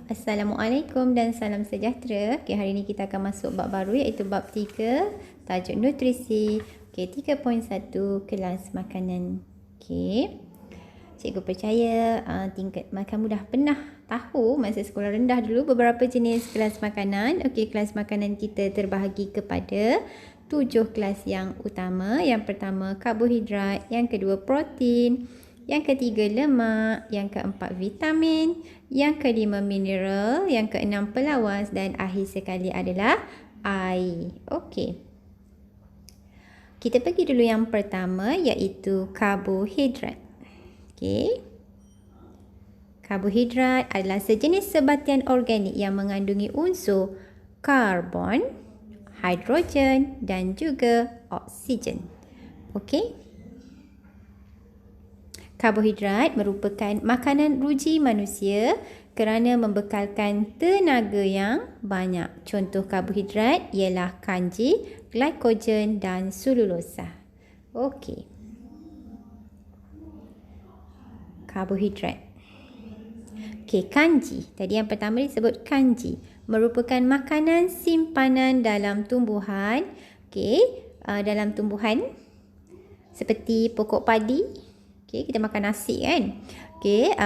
Assalamualaikum dan salam sejahtera. Hari ini kita akan masuk bab baru iaitu bab 3, tajuk nutrisi. 3.1 kelas makanan. Cikgu percaya tingkat kamu dah pernah tahu masa sekolah rendah dulu beberapa jenis kelas makanan. Kelas makanan kita terbahagi kepada 7 kelas yang utama. Yang pertama karbohidrat, yang kedua protein, yang ketiga lemak, yang keempat vitamin, yang kelima mineral, yang keenam pelawas dan akhir sekali adalah air. Kita pergi dulu yang pertama iaitu karbohidrat. Karbohidrat adalah sejenis sebatian organik yang mengandungi unsur karbon, hidrogen dan juga oksigen. Karbohidrat merupakan makanan ruji manusia kerana membekalkan tenaga yang banyak. Contoh karbohidrat ialah kanji, glikogen dan selulosa. Karbohidrat. Kanji. Tadi yang pertama disebut kanji. Merupakan makanan simpanan dalam tumbuhan. Dalam tumbuhan seperti pokok padi. Kita makan nasi kan.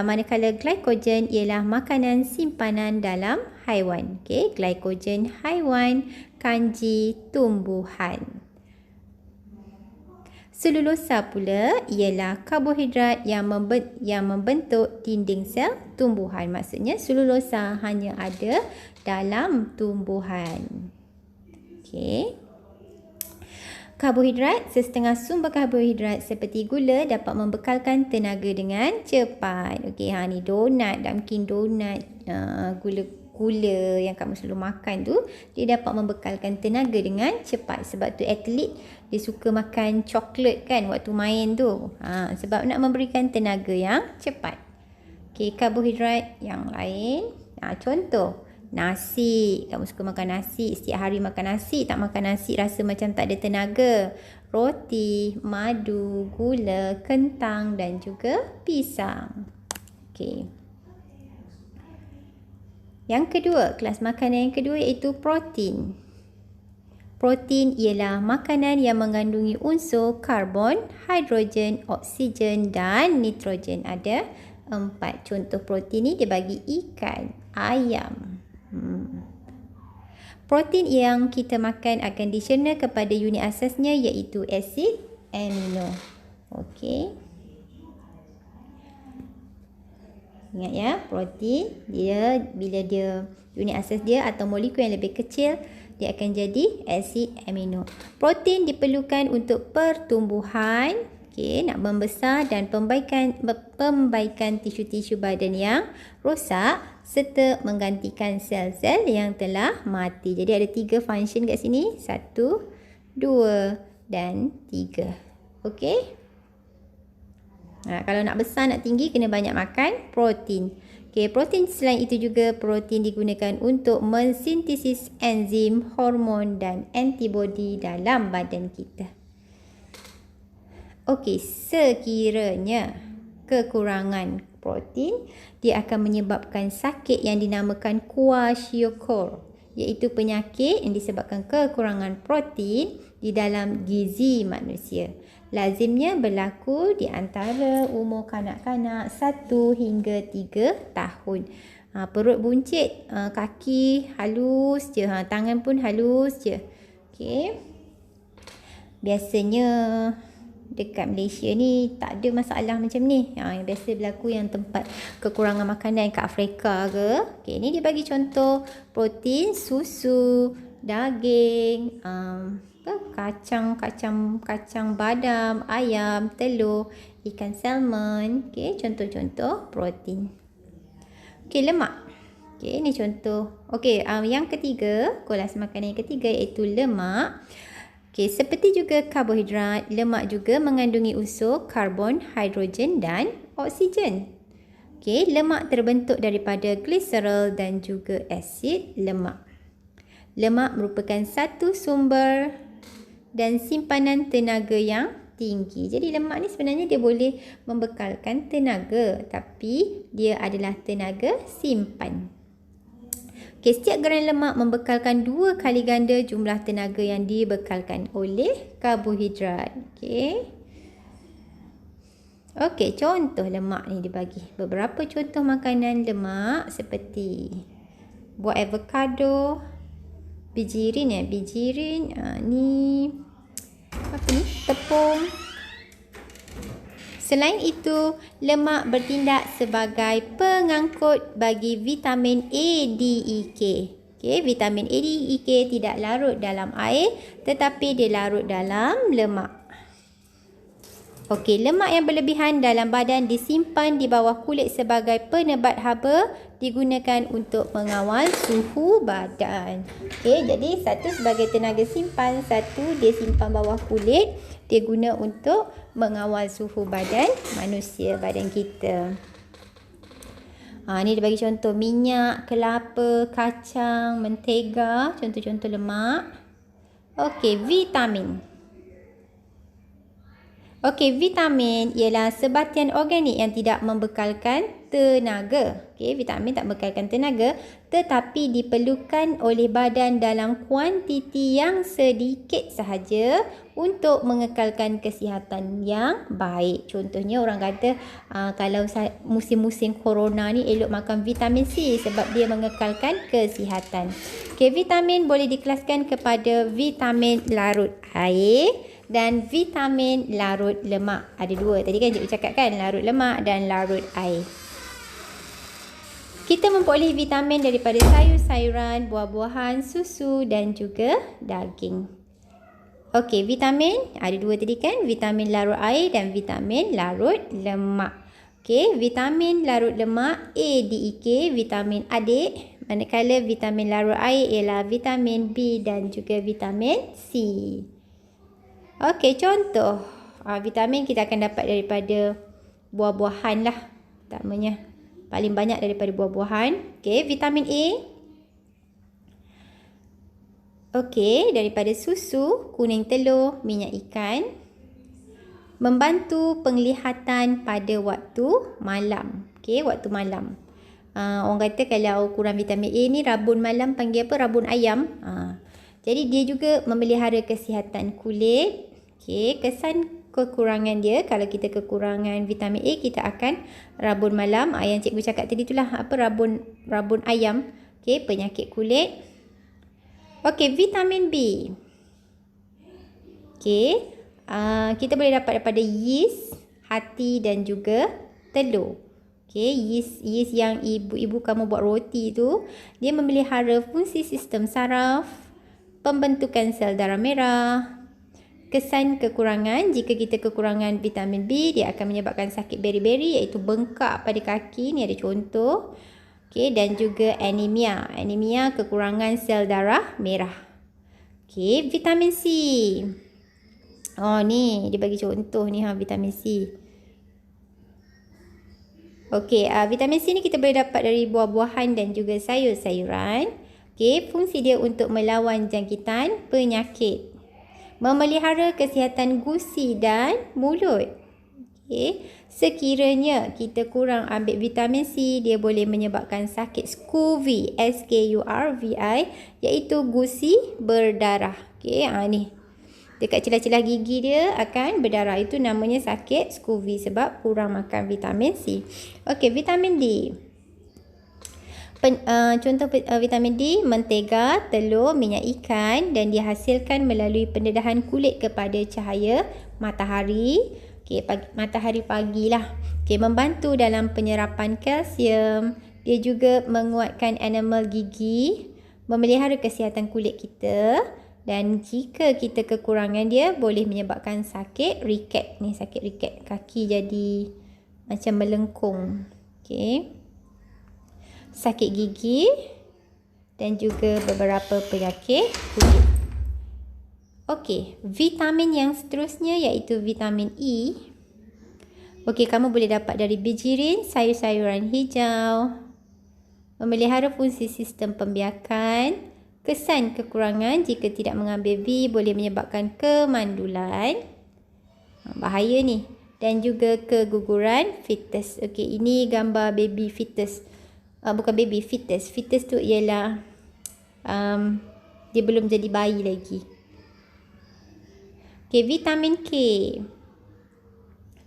Manakala glikogen ialah makanan simpanan dalam haiwan. Glikogen haiwan, kanji tumbuhan. Selulosa pula ialah karbohidrat yang membentuk dinding sel tumbuhan. Maksudnya selulosa hanya ada dalam tumbuhan. Karbohidrat, setengah sumber karbohidrat seperti gula dapat membekalkan tenaga dengan cepat. Ni donat, Dunkin donat, gula yang kamu selalu makan tu, dia dapat membekalkan tenaga dengan cepat. Sebab tu atlet dia suka makan coklat kan waktu main tu. Sebab nak memberikan tenaga yang cepat. Karbohidrat yang lain, contoh nasi. Kamu suka makan nasi, setiap hari makan nasi, tak makan nasi rasa macam tak ada tenaga. Roti, madu, gula, kentang dan juga pisang. Yang kedua, kelas makanan yang kedua iaitu protein. Protein ialah makanan yang mengandungi unsur karbon, hidrogen, oksigen dan nitrogen. Ada 4 contoh protein ni dia bagi ikan, ayam. Protein yang kita makan akan dicerna kepada unit asasnya iaitu asid amino. Ingat ya, protein dia bila dia unit asas dia atau molekul yang lebih kecil, dia akan jadi asid amino. Protein diperlukan untuk pertumbuhan, nak membesar dan pembaikan tisu-tisu badan yang rosak serta menggantikan sel-sel yang telah mati. Jadi ada 3 function kat sini. 1, 2 dan 3. Kalau nak besar, nak tinggi, kena banyak makan protein. Protein selain itu juga protein digunakan untuk mensintesis enzim, hormon dan antibodi dalam badan kita. Sekiranya kekurangan protein, dia akan menyebabkan sakit yang dinamakan kwashiorkor, iaitu penyakit yang disebabkan kekurangan protein di dalam gizi manusia. Lazimnya berlaku di antara umur kanak-kanak 1 hingga 3 tahun. Perut buncit, kaki halus je, tangan pun halus je. Biasanya dekat Malaysia ni tak ada masalah macam ni. Yang biasa berlaku yang tempat kekurangan makanan kat Afrika ke. Ni dia bagi contoh protein, susu, daging, kacang badam, ayam, telur, ikan salmon. Contoh-contoh protein. Lemak. Ni contoh. Yang ketiga, kelas makanan yang ketiga iaitu lemak. Seperti juga karbohidrat, lemak juga mengandungi unsur karbon, hidrogen dan oksigen. Lemak terbentuk daripada gliserol dan juga asid lemak. Lemak merupakan satu sumber dan simpanan tenaga yang tinggi. Jadi lemak ni sebenarnya dia boleh membekalkan tenaga, tapi dia adalah tenaga simpan. Okey, setiap gerangan lemak membekalkan 2 kali ganda jumlah tenaga yang dibekalkan oleh karbohidrat. Okey. Okey, contoh lemak ni dibagi. Beberapa contoh makanan lemak seperti buah avocado, bijirin ni apa ni? Tepung. Selain itu, lemak bertindak sebagai pengangkut bagi vitamin A, D, E, K. Okey, vitamin A, D, E, K tidak larut dalam air tetapi dia larut dalam lemak. Okey, lemak yang berlebihan dalam badan disimpan di bawah kulit sebagai penebat haba, digunakan untuk mengawal suhu badan. Okey, jadi satu sebagai tenaga simpan, satu dia simpan bawah kulit, dia guna untuk mengawal suhu badan manusia, badan kita. Ni dia bagi contoh minyak, kelapa, kacang, mentega, contoh-contoh lemak. Okey, vitamin. Okey, vitamin ialah sebatian organik yang tidak membekalkan tenaga. Okey, vitamin tak membekalkan tenaga tetapi diperlukan oleh badan dalam kuantiti yang sedikit sahaja untuk mengekalkan kesihatan yang baik. Contohnya orang kata kalau musim-musim corona ni elok makan vitamin C sebab dia mengekalkan kesihatan. Okey, vitamin boleh dikelaskan kepada vitamin larut air dan vitamin larut lemak. Ada dua. Tadi kan cikgu cakap kan, larut lemak dan larut air. Kita memperoleh vitamin daripada sayur-sayuran, buah-buahan, susu dan juga daging. Okey, vitamin ada dua tadi kan, vitamin larut air dan vitamin larut lemak. Okey, vitamin larut lemak A, D, E, K, vitamin adik. Manakala vitamin larut air ialah vitamin B dan juga vitamin C. Okey, contoh vitamin kita akan dapat daripada buah-buahan lah. Pertamanya, paling banyak daripada buah-buahan. Okey, vitamin A. Okey, daripada susu, kuning telur, minyak ikan. Membantu penglihatan pada waktu malam. Okey, waktu malam. Orang kata kalau kurang vitamin A ni, rabun malam panggil apa? Rabun ayam. Jadi dia juga memelihara kesihatan kulit. Okey, kesan kekurangan dia, kalau kita kekurangan vitamin A, kita akan rabun malam. Yang cikgu cakap tadi itulah apa, rabun ayam. Okey, penyakit kulit. Okey, vitamin B. Okey, kita boleh dapat daripada yeast, hati dan juga telur. Okey, yeast yang ibu-ibu kamu buat roti tu, dia memelihara fungsi sistem saraf, pembentukan sel darah merah. Kesan kekurangan, jika kita kekurangan vitamin B, dia akan menyebabkan sakit beri-beri iaitu bengkak pada kaki. Ni ada contoh. Okey, dan juga anemia. Anemia, kekurangan sel darah merah. Okey, vitamin C. Ni dia bagi contoh ni vitamin C. Okey, vitamin C ni kita boleh dapat dari buah-buahan dan juga sayur-sayuran. Okey, fungsi dia untuk melawan jangkitan penyakit. Memelihara kesihatan gusi dan mulut. Okey, sekiranya kita kurang ambil vitamin C, dia boleh menyebabkan sakit Scurvy, S-K-U-R-V-I, iaitu gusi berdarah. Okey, ni. Dekat celah-celah gigi dia akan berdarah. Itu namanya sakit Scurvy sebab kurang makan vitamin C. Okey, vitamin D. Contoh vitamin D, mentega, telur, minyak ikan dan dihasilkan melalui pendedahan kulit kepada cahaya matahari. Okey, matahari pagi lah. Okey, membantu dalam penyerapan kalsium. Dia juga menguatkan enamel gigi, memelihara kesihatan kulit kita. Dan jika kita kekurangan dia, boleh menyebabkan sakit riket. Ni sakit riket, kaki jadi macam melengkung. Okey, sakit gigi dan juga beberapa penyakit kulit. Okey, vitamin yang seterusnya iaitu vitamin E. Okey, kamu boleh dapat dari bijirin, sayur-sayuran hijau. Memelihara fungsi sistem pembiakan. Kesan kekurangan jika tidak mengambil B boleh menyebabkan kemandulan. Bahaya ni. Dan juga keguguran fetus. Okey, ini gambar baby fetus. bukan baby, fetus. Fetus tu ialah dia belum jadi bayi lagi. Okey, vitamin K.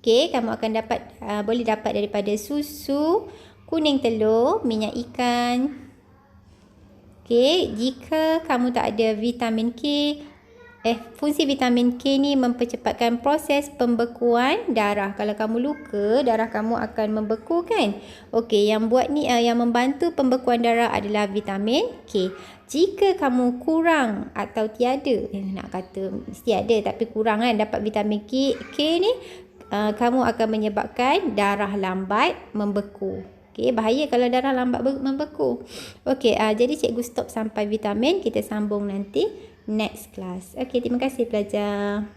Okey, kamu akan dapat boleh dapat daripada susu, kuning telur, minyak ikan. Okey, jika kamu tak ada vitamin K, fungsi vitamin K ni mempercepatkan proses pembekuan darah. Kalau kamu luka, darah kamu akan membeku kan? Okey, yang buat ni yang membantu pembekuan darah adalah vitamin K. Jika kamu kurang atau tiada, nak kata mesti ada tapi kurang kan dapat vitamin K ni, kamu akan menyebabkan darah lambat membeku. Okey, bahaya kalau darah lambat membeku. Okey, jadi cikgu stop sampai vitamin. Kita sambung nanti next class. Okey, terima kasih pelajar.